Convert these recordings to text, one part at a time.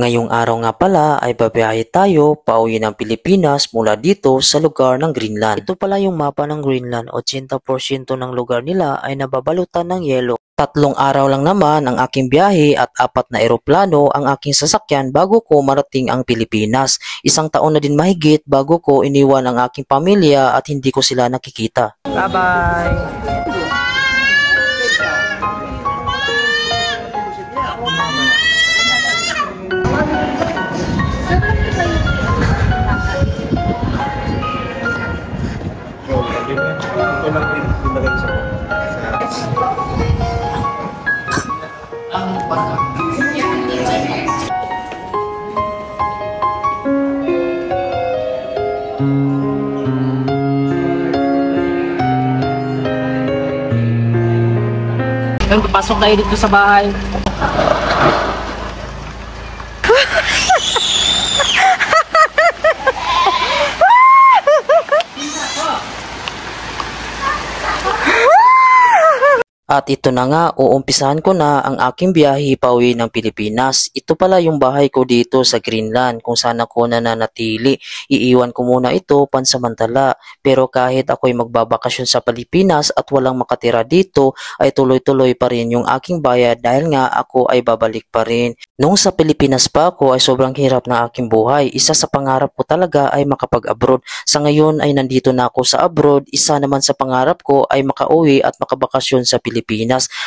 Ngayong araw nga pala ay babiyahe tayo pauwi ng Pilipinas mula dito sa lugar ng Greenland. Ito pala yung mapa ng Greenland, 80% ng lugar nila ay nababalutan ng yelo. 3 araw lang naman ang aking biyahe at 4 na eroplano ang aking sasakyan bago ko marating ang Pilipinas. 1 taon na din mahigit bago ko iniwan ang aking pamilya at hindi ko sila nakikita. Bye-bye! Ayun, papasok tayo dito sa bahay. At ito na nga, uumpisahan ko na ang aking biyahe pauwi ng Pilipinas. Ito pala yung bahay ko dito sa Greenland kung saan ako nananatili. Iiwan ko muna ito pansamantala. Pero kahit ako'y magbabakasyon sa Pilipinas at walang makatira dito, ay tuloy-tuloy pa rin yung aking bayad dahil nga ako ay babalik pa rin. Nung sa Pilipinas pa ako ay sobrang hirap ng aking buhay. Isa sa pangarap ko talaga ay makapag-abroad. Sa ngayon ay nandito na ako sa abroad. Isa naman sa pangarap ko ay makauwi at makabakasyon sa Pilipinas.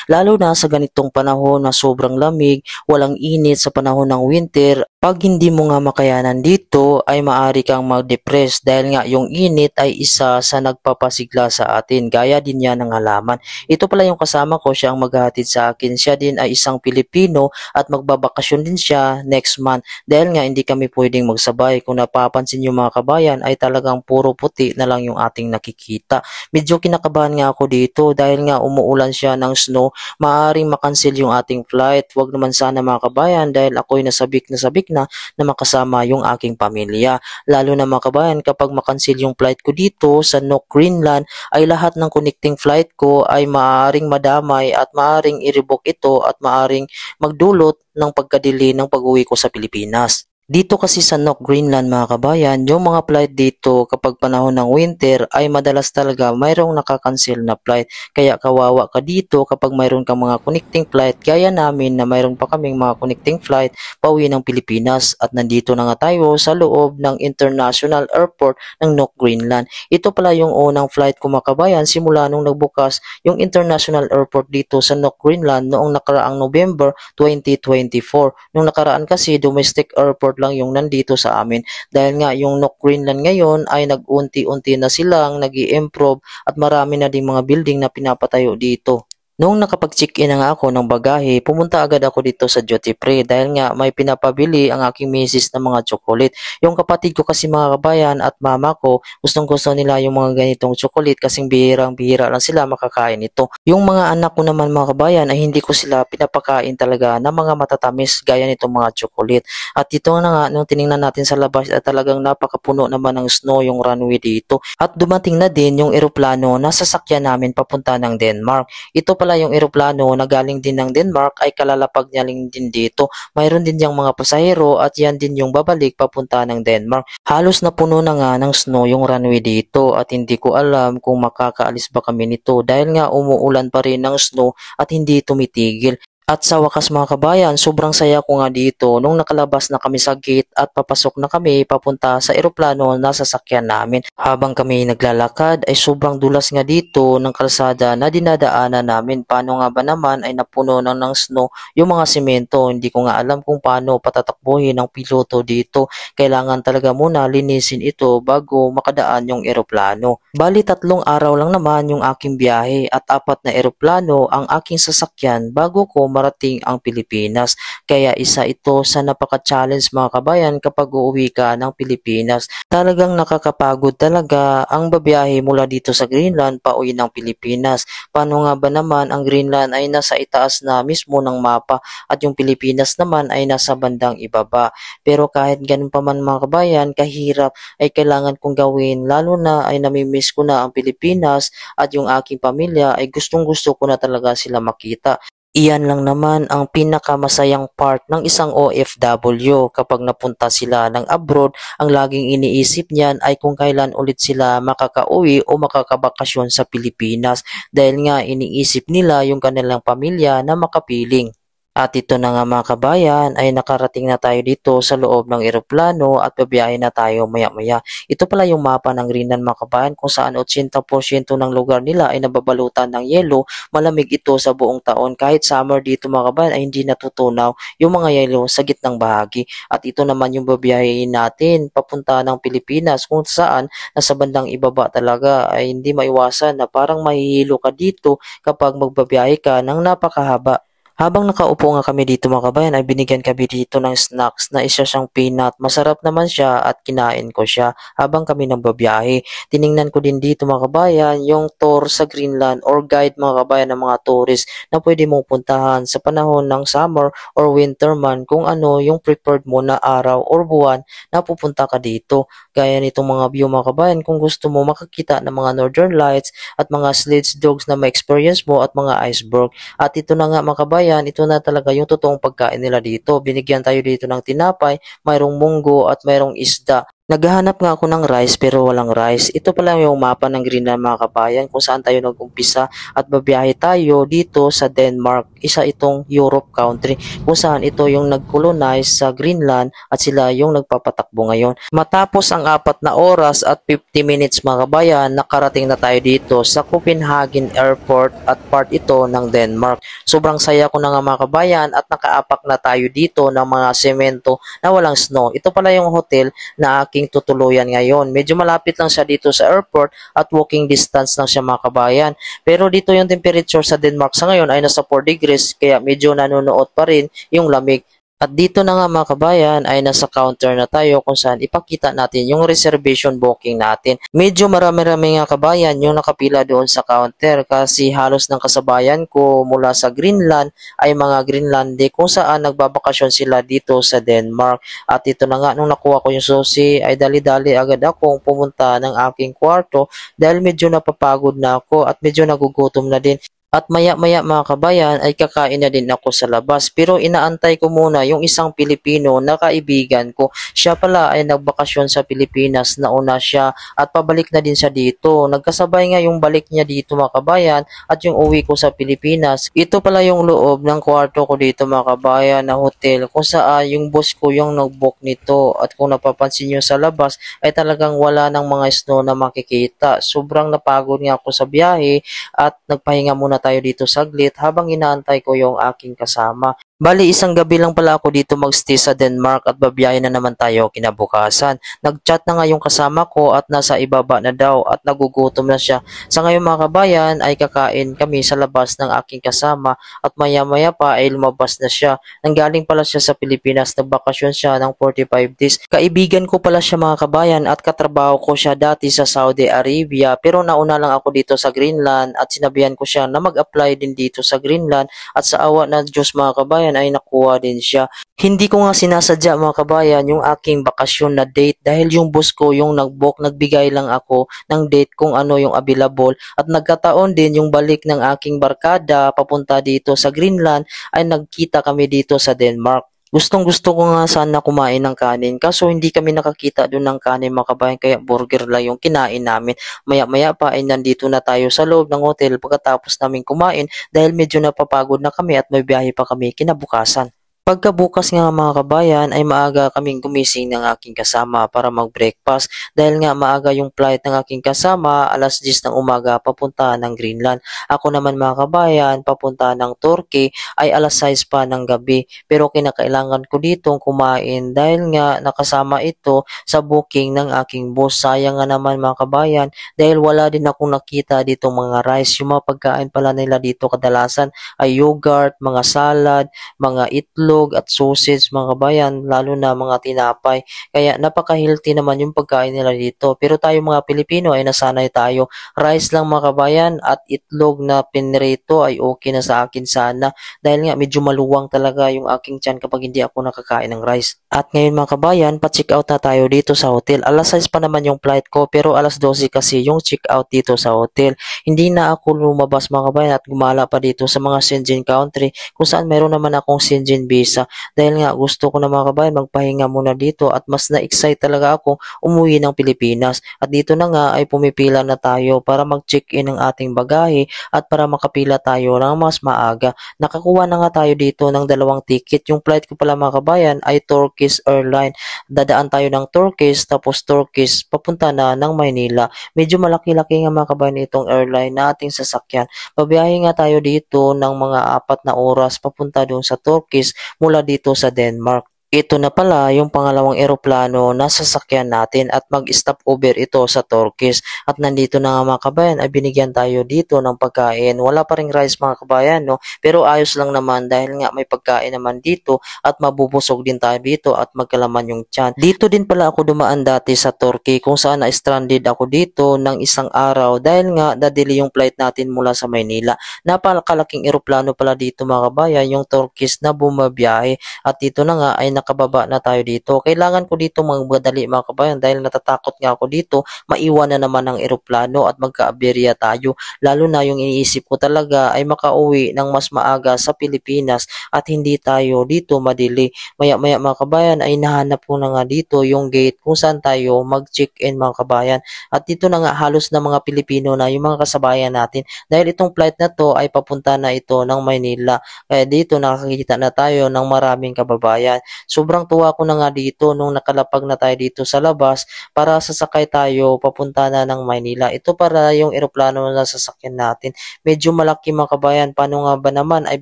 Lalo na sa ganitong panahon na sobrang lamig, walang init sa panahon ng winter. Pag hindi mo nga makayanan dito ay maaari kang mag-depress dahil nga yung init ay isa sa nagpapasigla sa atin. Gaya din yan ng halaman. Ito pala yung kasama ko, siya ang maghahatid sa akin. Siya din ay isang Pilipino at magbabakasyon din siya next month. Dahil nga hindi kami pwedeng magsabay. Kung napapansin yung mga kabayan ay talagang puro puti na lang yung ating nakikita. Medyo kinakabahan nga ako dito dahil nga umuulan siya ng snow. Maaaring makancel yung ating flight. Huwag naman sana mga kabayan dahil ako'y nasabik na makasama yung aking pamilya. Lalo na mga kabayan, kapag makancel yung flight ko dito sa Nuuk, Greenland, ay lahat ng connecting flight ko ay maaaring madamay at maaaring i-revoke ito at maaaring magdulot ng pagkadili ng pag-uwi ko sa Pilipinas. Dito kasi sa Nuuk, Greenland mga kabayan, yung mga flight dito kapag panahon ng winter ay madalas talaga mayroong nakakancel na flight. Kaya kawawa ka dito kapag mayroon kang mga connecting flight gaya namin na mayroon pa kaming mga connecting flight pauwi ng Pilipinas. At nandito na nga tayo sa loob ng International Airport ng Nuuk, Greenland. Ito pala yung unang flight ko mga kabayan simula nung nagbukas yung International Airport dito sa Nuuk, Greenland noong nakaraang November 2024. Nung nakaraan kasi domestic airport lang yung nandito sa amin dahil nga yung Nuuk, Greenland ngayon ay nag-unti-unti na silang nag-i-improve at marami na ding mga building na pinapatayo dito. Noong nakapag-check-in na nga ako ng bagahe, pumunta agad ako dito sa duty free dahil nga may pinapabili ang aking misis ng mga chocolate. Yung kapatid ko kasi mga kabayan at mama ko, gustong-gusto nila yung mga ganitong chocolate kasing bihirang-bihira lang sila makakain ito. Yung mga anak ko naman mga kabayan ay hindi ko sila pinapakain talaga ng mga matatamis gaya nitong mga chocolate. At dito na nga, nung tiningnan natin sa labas ay talagang napakapuno naman ng snow yung runway dito. At dumating na din yung eroplano na sasakyan namin papunta ng Denmark. Ito pala yung eroplano na galing din ng Denmark ay kalalapag niya din dito. Mayroon din yung mga pasahero at yan din yung babalik papunta ng Denmark. Halos napuno na nga ng snow yung runway dito at hindi ko alam kung makakaalis ba kami nito dahil nga umuulan pa rin ng snow at hindi tumitigil. At sa wakas mga kabayan, sobrang saya ko nga dito nung nakalabas na kami sa gate at papasok na kami papunta sa eroplano na sasakyan namin. Habang kami naglalakad ay sobrang dulas nga dito ng kalsada na dinadaanan namin. Paano nga ba naman ay napuno ng snow yung mga semento. Hindi ko nga alam kung paano patatakbuhin ng piloto dito. Kailangan talaga muna linisin ito bago makadaan yung eroplano. Bali 3 araw lang naman yung aking biyahe at 4 na eroplano ang aking sasakyan bago ko marating ang Pilipinas. Kaya isa ito sa napaka-challenge mga kabayan kapag uuwi ka ng Pilipinas. Talagang nakakapagod talaga ang babiyahe mula dito sa Greenland pauwi ng Pilipinas. Paano nga ba naman ang Greenland ay nasa itaas na mismo ng mapa at yung Pilipinas naman ay nasa bandang ibaba. Pero kahit ganun pa man mga kabayan, kahirap ay kailangan kong gawin lalo na ay namimiss ko na ang Pilipinas at yung aking pamilya ay gustong gusto ko na talaga sila makita. Iyan lang naman ang pinakamasayang part ng isang OFW kapag napunta sila ng abroad, ang laging iniisip niyan ay kung kailan ulit sila makakauwi o makakabakasyon sa Pilipinas dahil nga iniisip nila yung kanilang pamilya na makapiling. At ito na nga mga kabayan ay nakarating na tayo dito sa loob ng eroplano at babiyahe na tayo maya-maya. Ito pala yung mapa ng Greenland mga kabayan kung saan 80% ng lugar nila ay nababalutan ng yelo. Malamig ito sa buong taon. Kahit summer dito mga kabayan ay hindi natutunaw yung mga yelo sa gitnang bahagi. At ito naman yung babiyahe natin papunta ng Pilipinas kung saan nasa bandang ibaba talaga ay hindi maiwasan na parang mahihilo ka dito kapag magbabiyahe ka ng napakahaba. Habang nakaupo nga kami dito mga kabayan ay binigyan kami dito ng snacks na isa siyang peanut. Masarap naman siya at kinain ko siya habang kami nagbabiyahe. Tiningnan ko din dito mga kabayan yung tour sa Greenland or guide mga kabayan ng mga tourist na pwede mong puntahan sa panahon ng summer or winter man kung ano yung preferred mo na araw or buwan na pupunta ka dito. Gaya nitong mga view mga kabayan kung gusto mo makakita ng mga northern lights at mga sledge dogs na ma-experience mo at mga iceberg. At ito na nga mga kabayan, ito na talaga yung totoong pagkain nila dito. Binigyan tayo dito ng tinapay, mayroong munggo at mayroong isda. Naghahanap nga ako ng rice pero walang rice. Ito pala yung mapa ng Greenland mga kabayan kung saan tayo nag-umpisa at babiyahe tayo dito sa Denmark. Isa itong Europe country kung saan ito yung nag-colonize sa Greenland at sila yung nagpapatakbo ngayon. Matapos ang 4 oras at 50 minutes mga kabayan, nakarating na tayo dito sa Copenhagen Airport at part ito ng Denmark. Sobrang saya ko na nga mga kabayan at nakaapak na tayo dito ng mga semento na walang snow. Ito pala yung hotel na aking tutuluyan ngayon. Medyo malapit lang siya dito sa airport at walking distance lang siya mga kabayan. Pero dito yung temperature sa Denmark sa ngayon ay nasa 4 degrees kaya medyo nanonood pa rin yung lamig. At dito na nga mga kabayan ay nasa counter na tayo kung saan ipakita natin yung reservation booking natin. Medyo marami-rami nga kabayan yung nakapila doon sa counter kasi halos ng kasabayan ko mula sa Greenland ay mga Greenlande kung saan nagbabakasyon sila dito sa Denmark. At ito na nga nung nakuha ko yung susi ay dali-dali agad akong pumunta ng aking kwarto dahil medyo napapagod na ako at medyo nagugutom na din. At maya-maya mga kabayan ay kakain na din ako sa labas. Pero inaantay ko muna yung isang Pilipino na kaibigan ko. Siya pala ay nagbakasyon sa Pilipinas, nauna siya at pabalik na din siya dito. Nagkasabay nga yung balik niya dito mga kabayan at yung uwi ko sa Pilipinas. Ito pala yung loob ng kwarto ko dito mga kabayan na hotel kung saan yung boss ko yung nag-book nito. At kung napapansin nyo sa labas ay talagang wala ng mga snow na makikita. Sobrang napagod nga ako sa biyahe at nagpahinga muna tayo dito saglit habang inaantay ko yung aking kasama. Bali, isang gabi lang pala ako dito magstay sa Denmark at babiyahe na naman tayo kinabukasan. Nag-chat na nga yung kasama ko at nasa ibaba na daw at nagugutom na siya. Sa ngayon mga kabayan ay kakain kami sa labas ng aking kasama at maya-maya pa ay lumabas na siya. Nanggaling pala siya sa Pilipinas, nagbakasyon siya ng 45 days. Kaibigan ko pala siya mga kabayan at katrabaho ko siya dati sa Saudi Arabia pero nauna lang ako dito sa Greenland at sinabihan ko siya na mag-apply din dito sa Greenland at sa awa ng Diyos mga kabayan ay nakuha din siya. Hindi ko nga sinasadya mga kabayan yung aking bakasyon na date dahil yung boss ko yung nag-book, nagbigay lang ako ng date kung ano yung available at nagkataon din yung balik ng aking barkada papunta dito sa Greenland ay nagkita kami dito sa Denmark. Gustong-gusto ko nga sana kumain ng kanin kaso hindi kami nakakita doon ng kanin mga kabayan kaya burger lang yung kinain namin. Maya-maya pa ay nandito na tayo sa loob ng hotel pagkatapos namin kumain dahil medyo napapagod na kami at may biyahe pa kami kinabukasan. Pagkabukas nga mga kabayan ay maaga kaming gumising ng aking kasama para mag-breakfast dahil nga maaga yung flight ng aking kasama 10:00 ng umaga papunta ng Greenland. Ako naman mga kabayan papunta ng Turkey ay 6:00 pa ng gabi pero kinakailangan ko ditong kumain dahil nga nakasama ito sa booking ng aking boss. Sayang nga naman mga kabayan dahil wala din akong nakita dito mga rice. Yung mga pagkain pala nila dito kadalasan ay yogurt, mga salad, mga itlog, itlog at sausage mga kabayan, lalo na mga tinapay. Kaya napaka-healthy naman yung pagkain nila dito. Pero tayo mga Pilipino ay nasanay tayo. Rice lang mga kabayan at itlog na pinrito ay okay na sa akin sana. Dahil nga medyo maluwang talaga yung aking tiyan kapag hindi ako nakakain ng rice. At ngayon mga kabayan, pa-check out na tayo dito sa hotel. Alas 6 pa naman yung flight ko pero alas 12 kasi yung check out dito sa hotel. Hindi na ako lumabas mga kabayan at gumala pa dito sa mga Schengen country kung saan meron naman akong Schengen visa. Dahil nga gusto ko na mga kabayan magpahinga muna dito at mas na-excite talaga ako umuwi ng Pilipinas. At dito na nga ay pumipila na tayo para mag-check-in ng ating bagahe at para makapila tayo ng mas maaga. Nakakuha na nga tayo dito ng 2 ticket. Yung flight ko pala mga kabayan ay Turkish Airline. Dadaan tayo ng Turkish tapos Turkish papunta na ng Maynila. Medyo malaki-laki nga mga kabayan itong airline na ating sasakyan. Babiyahe nga tayo dito ng mga 4 na oras papunta doon sa Turkish mula dito sa Denmark. Ito na pala yung pangalawang eroplano na sasakyan natin at mag-stop over ito sa Turkish. At nandito na nga mga kabayan ay binigyan tayo dito ng pagkain. Wala pa ring rice mga kabayan, no? Pero ayos lang naman dahil nga may pagkain naman dito at mabubusog din tayo dito at magkalaman yung tiyan. Dito din pala ako dumaan dati sa Turkey kung saan na-stranded ako dito ng isang araw dahil nga dadili yung flight natin mula sa Maynila. Napakalaking eroplano pala dito mga kabayan, yung Turkish na bumabiyahe. At dito na nga ay nakababa na tayo dito. Kailangan ko dito magmadali mga kabayan dahil natatakot nga ako dito maiwan na naman ang eroplano at magkaaberya tayo. Lalo na yung iniisip ko talaga ay makauwi ng mas maaga sa Pilipinas at hindi tayo dito madili. Maya-maya mga kabayan ay nahanap ko na nga dito yung gate kung saan tayo mag-check-in mga kabayan. At dito na nga halos na mga Pilipino na yung mga kasabayan natin dahil itong flight na to ay papunta na ito ng Maynila. Kaya dito nakakita na tayo ng maraming kababayan. Sobrang tuwa ko na nga dito nung nakalapag na tayo dito sa labas para sasakay tayo papunta na ng Maynila. Ito para yung eroplano na sasakyan natin. Medyo malaki mga kabayan. Paano nga ba naman ay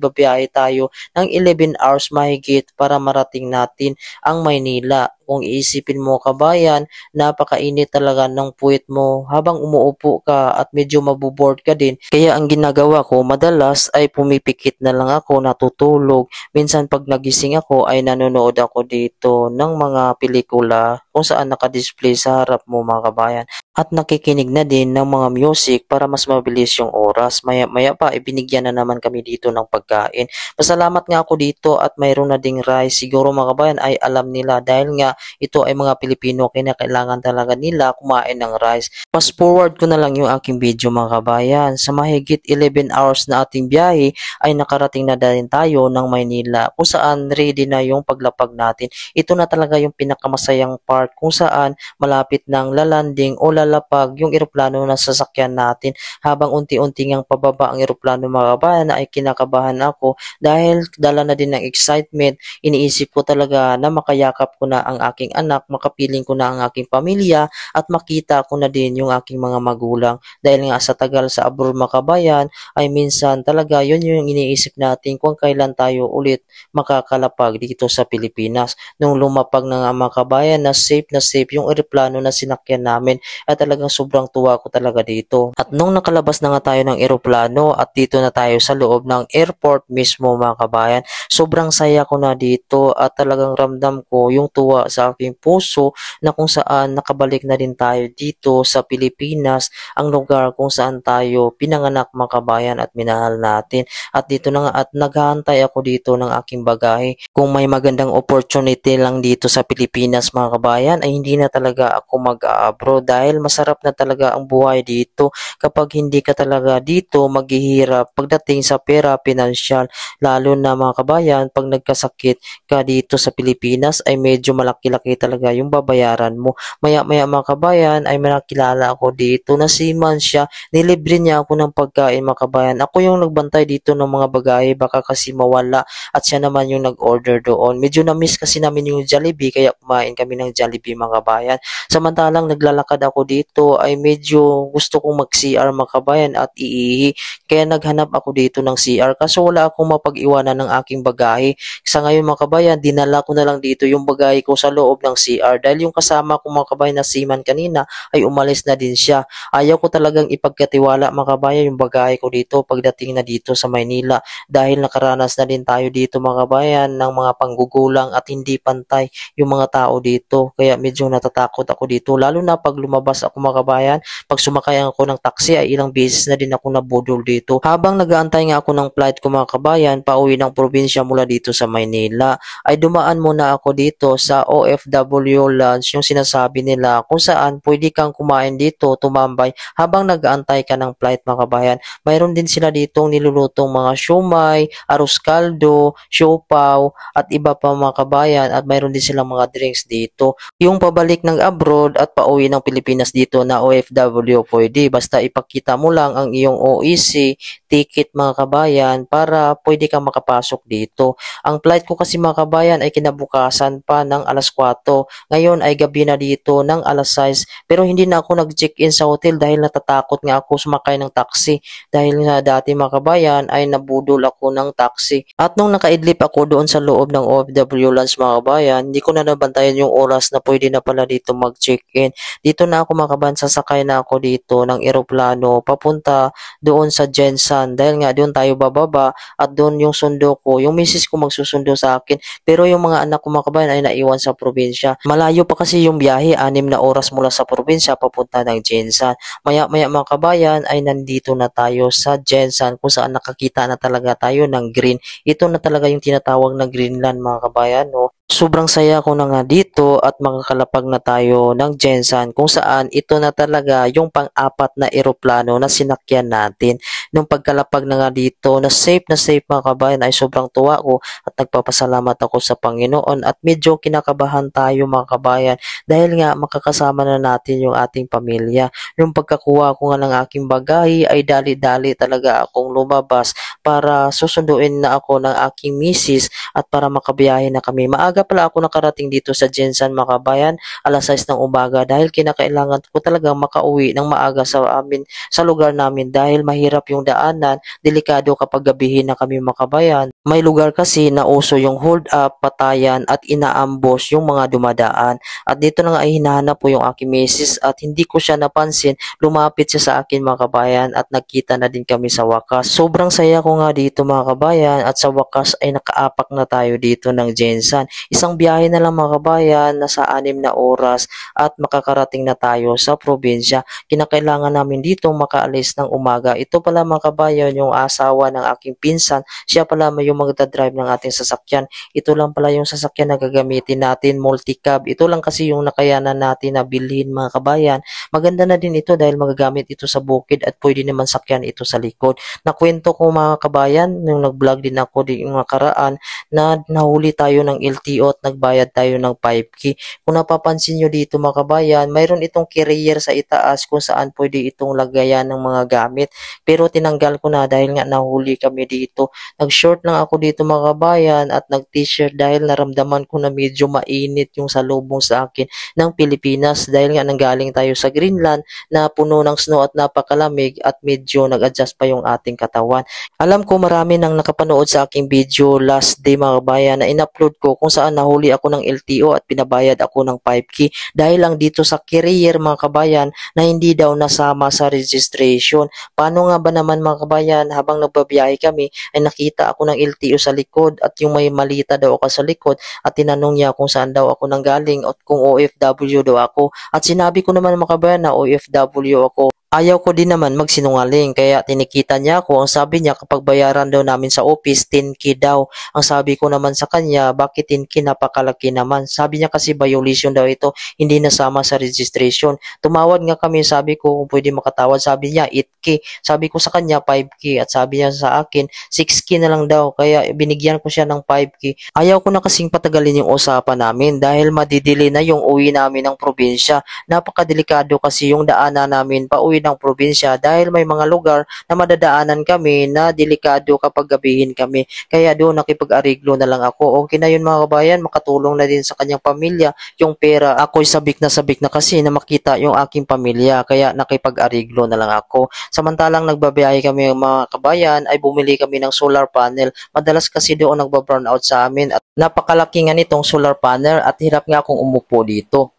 babiyahe tayo ng 11 hours mahigit para marating natin ang Maynila. Kung iisipin mo kabayan, napakainit talaga ng puwit mo habang umuupo ka at medyo maboboard ka din. Kaya ang ginagawa ko madalas ay pumipikit na lang ako, natutulog. Minsan pag nagising ako ay nanonood ako dito ng mga pelikula kung saan nakadisplay sa harap mo mga kabayan. At nakikinig na din ng mga music para mas mabilis yung oras. Maya-maya pa, ibinigyan na naman kami dito ng pagkain. Pasalamat nga ako dito at mayroon na ding rice. Siguro mga kabayan ay alam nila dahil nga ito ay mga Pilipino, kailangan talaga nila kumain ng rice. Fast forward ko na lang yung aking video mga kabayan. Sa mahigit 11 hours na ating biyahe ay nakarating na din tayo ng Maynila kung saan ready na yung paglapag natin. Ito na talaga yung pinakamasayang part kung saan malapit ng lalanding o lalapag yung eroplano na sasakyan natin. Habang unti-unti ngang pababa ang eroplano mga kabayan ay kinakabahan ako dahil dala na din ng excitement. Iniisip ko talaga na makayakap ko na ang aking anak, makapiling ko na ang aking pamilya at makita ko na din yung aking mga magulang. Dahil nga sa tagal sa abroad mga kabayan ay minsan talaga yun yung iniisip natin kung kailan tayo ulit makakalapag dito sa Pilipinas. Nung lumapag na nga mga kabayan na safe yung eroplano na sinakyan namin ay talagang sobrang tuwa ko talaga dito. At nung nakalabas na nga tayo ng eroplano at dito na tayo sa loob ng airport mismo mga kabayan, sobrang saya ko na dito at talagang ramdam ko yung tuwa sa aking puso na kung saan nakabalik na din tayo dito sa Pilipinas, ang lugar kung saan tayo pinanganak mga kabayan at minahal natin. At dito na nga at naghahantay ako dito ng aking bagahe. Kung may magandang opportunity lang dito sa Pilipinas mga kabayan ay hindi na talaga ako mag-abroad dahil masarap na talaga ang buhay dito kapag hindi ka talaga dito maghihirap pagdating sa pera, pinansyal. Lalo na mga kabayan, pag nagkasakit ka dito sa Pilipinas ay medyo malaki-laki talaga yung babayaran mo. Maya-maya mga kabayan ay nakilala ako dito na seaman siya. Nilibre niya ako ng pagkain mga kabayan. Ako yung nagbantay dito ng mga bagahe baka kasi mawala at siya naman yung nag-order doon. Medyo na-miss kasi namin yung Jollibee kaya kumain kami ng Jollibee mga kabayan. Samantalang naglalakad ako dito ay medyo gusto kong mag-CR mga kabayan at iihi. Kaya naghanap ako dito ng CR kaso wala akong mapag-iwanan ng aking bagahe. Sa ngayon mga kabayan, dinala ko na lang dito yung bagahe ko sa loob ng CR dahil yung kasama ko mga kabayan na seaman kanina ay umalis na din siya. Ayaw ko talagang ipagkatiwala mga kabayan yung bagahe ko dito pagdating na dito sa Maynila dahil nakaranas na din tayo dito mga kabayan ng mga panggugulang at hindi pantay yung mga tao dito. Kaya medyo natatakot ako dito lalo na pag lumabas ako mga kabayan, pag sumakay ako ng taxi ay ilang beses na din ako nabudol dito. Habang nag-aantay nga ako ng flight ko mga kabayan, pauwi ng probinsya mula dito sa Maynila, ay dumaan muna ako dito sa OFW Lounge, yung sinasabi nila kung saan pwede kang kumain dito, tumambay habang nag-aantay ka ng flight mga kabayan. Mayroon din sila ditong nilulutong mga siomai, arroz caldo, siopaw at iba pa mga kabayan at mayroon din silang mga drinks dito. Yung pabalik ng abroad at pauwi ng Pilipinas dito na OFW pwede basta ipakita mo lang ang iyong OEC ticket mga kabayan para pwede kang makapasok dito. Ang flight ko kasi mga kabayan ay kinabukasan pa ng alas 4. Ngayon ay gabi na dito ng alas 6 pero hindi na ako nag-check-in sa hotel dahil natatakot nga ako sumakay ng taxi dahil nga dati mga kabayan ay nabudol ako ng taxi. At nung nakaidlip ako doon sa loob ng OFW Lounge mga kabayan, hindi ko na nabantayan yung oras na pwede na pala dito mag-check-in. Dito na ako mga kabayan, sasakay na ako dito ng eroplano papunta doon sa Jensan dahil nga doon tayo bababa at doon yung sundo ko, yung misis ko magsusundo sa akin pero yung mga anak ko mga kabayan ay naiwan sa probinsya. Malayo pa kasi yung biyahe, 6 na oras mula sa probinsya papunta ng Jensan. Maya-maya mga kabayan ay nandito na tayo sa Jensan kung saan nakakita na talaga tayo ng green. Ito na talaga yung tinatawag na Greenland mga kabayan. No? Sobrang saya ko na nga dito at makakalapag na tayo ng Jensan kung saan ito na talaga yung pang-apat na eroplano na sinakyan natin. Nung pagkalapag na nga dito na safe mga kabayan ay sobrang tuwa ko at nagpapasalamat ako sa Panginoon at medyo kinakabahan tayo mga kabayan dahil nga makakasama na natin yung ating pamilya. Yung pagkakuha ko nga ng aking bagahe ay dali-dali talaga akong lumabas para susunduin na ako ng aking misis at para makabiyahe na kami. Maaga pala ako nakarating dito sa Jensan mga kabayan, alas 6 ng umaga dahil kinakailangan ko talaga makauwi ng maaga sa lugar namin dahil mahirap yung daanan, delikado kapag gabihin na kami mga kabayan. May lugar kasi na uso yung hold up, patayan at inaambos yung mga dumadaan. At dito na nga ay hinahanap po yung aking misis at hindi ko siya napansin, lumapit siya sa akin mga kabayan at nagkita na din kami sa wakas. Sobrang saya ko nga dito mga kabayan at sa wakas ay nakaapak na tayo dito ng Jensan. Isang biyahe na lang mga kabayan, nasa 6 na oras at makakarating na tayo sa probinsya. Kinakailangan namin dito makaalis ng umaga. Ito pala mga kabayan yung asawa ng aking pinsan. Siya pala may yung magdadrive ng ating sasakyan. Ito lang pala yung sasakyan na gagamitin natin, multi-cab. Ito lang kasi yung nakayanan natin na bilhin mga kabayan. Maganda na din ito dahil magagamit ito sa bukid at pwede naman sakyan ito sa likod. Nakwento ko mga kabayan, nung nag-vlog din ako di yung nakaraan na nahuli tayo ng LTO at nagbayad tayo ng 5K. Kung napapansin nyo dito mga kabayan, mayroon itong carrier sa itaas kung saan pwede itong lagayan ng mga gamit. Pero tinanggal ko na dahil nga nahuli kami dito. Nag-short lang ako dito mga kabayan at nag-t-shirt dahil naramdaman ko na medyo mainit yung salubong sa akin ng Pilipinas dahil nga nanggaling tayo sa Greenland na puno ng snow at napakalamig at medyo nag-adjust pa yung ating katawan. Alam ko marami nang nakapanood sa aking video last day mga kabayan na in-upload ko kung saan nahuli ako ng LTO at pinabayad ako ng 5K dahil lang dito sa carrier mga kabayan na hindi daw nasama sa registration. Paano nga ba naman mga kabayan, habang nagbabiyahe kami ay nakita ako ng LTO sa likod at yung may malita daw ako sa likod at tinanong niya kung saan daw ako nanggaling at kung OFW daw ako at sinabi ko naman mga kabayan na OFW ako. Ayaw ko din naman magsinungaling kaya tinikita niya ako. Ang sabi niya kapag bayaran daw namin sa office 10K daw. Ang sabi ko naman sa kanya bakit 10K, napakalaki naman. Sabi niya kasi violation daw ito, hindi nasama sa registration. Tumawad nga kami, sabi ko kung pwede makatawad, sabi niya 8K. Sabi ko sa kanya 5K at sabi niya sa akin 6K na lang daw kaya binigyan ko siya ng 5K. Ayaw ko na kasing patagalin yung usapan namin dahil madidili na yung uwi namin ng probinsya. Napakadelikado kasi yung daanan namin pauwi rin ng probinsya dahil may mga lugar na madadaanan kami na delikado kapag gabihin kami. Kaya doon nakipag-ariglo na lang ako. Okay na yun mga kabayan, makatulong na din sa kanyang pamilya yung pera. Ako'y sabik na kasi na makita yung aking pamilya. Kaya nakipag-ariglo na lang ako. Samantalang nagbabiyahe kami mga kabayan ay bumili kami ng solar panel. Madalas kasi doon nagba-brown out sa amin at napakalaki nga nitong solar panel at hirap nga akong umupo dito.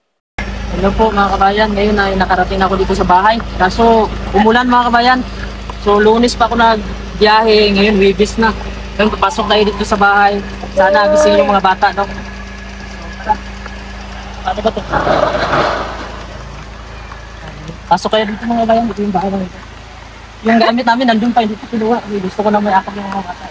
Hello po mga kabayan, ngayon ay nakarating ako dito sa bahay. Kaso umulan mga kabayan. So Lunes pa ako nagbiyahe, ngayon Webes na. Ngayon papasok tayo dito sa bahay. Sana gising yung mga bata, no? Ano ba ito? Pasok kayo dito mga kabayan, dito yung bahay namin. Yung gamit namin nandun pa, hindi ko kinuha. Gusto ko na may akap yung mga bata.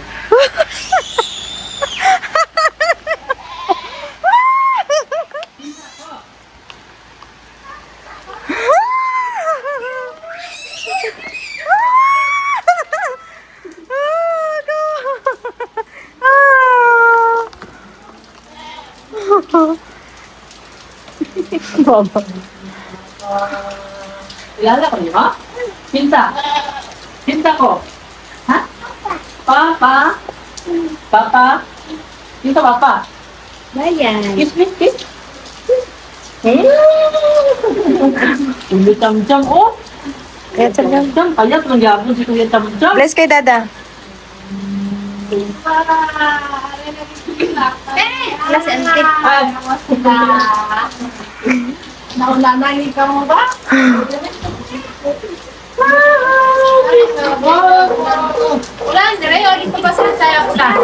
Kilala ko niyo, ha? Pinta. Pinta ko. Ha? Papa? Papa? Pinta papa? Bayan. Kiss, kiss, kiss. Ulit jam, oh. Kaya Jam, kaya tulang yapon si Kuya jam. bless kay Dada. Bless and tip. Ay, Naulanan ikaw mo ba? Ulan, dire, o dito ba sa saya ulan?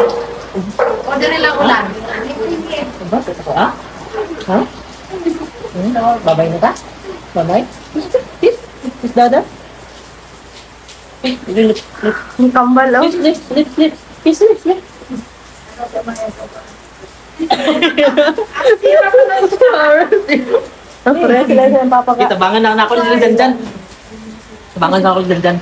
O dire lang ulan. ba? Ito ko, ha? Ha? Babay na ka? Babay? Kiss, kiss, dada. Lips, lips. Ang kambal, oh. Lips, lips, lips, lips. Kiss, lips, lips. Kita bangan na ako dyan dyan. Bangan na ako dyan dyan.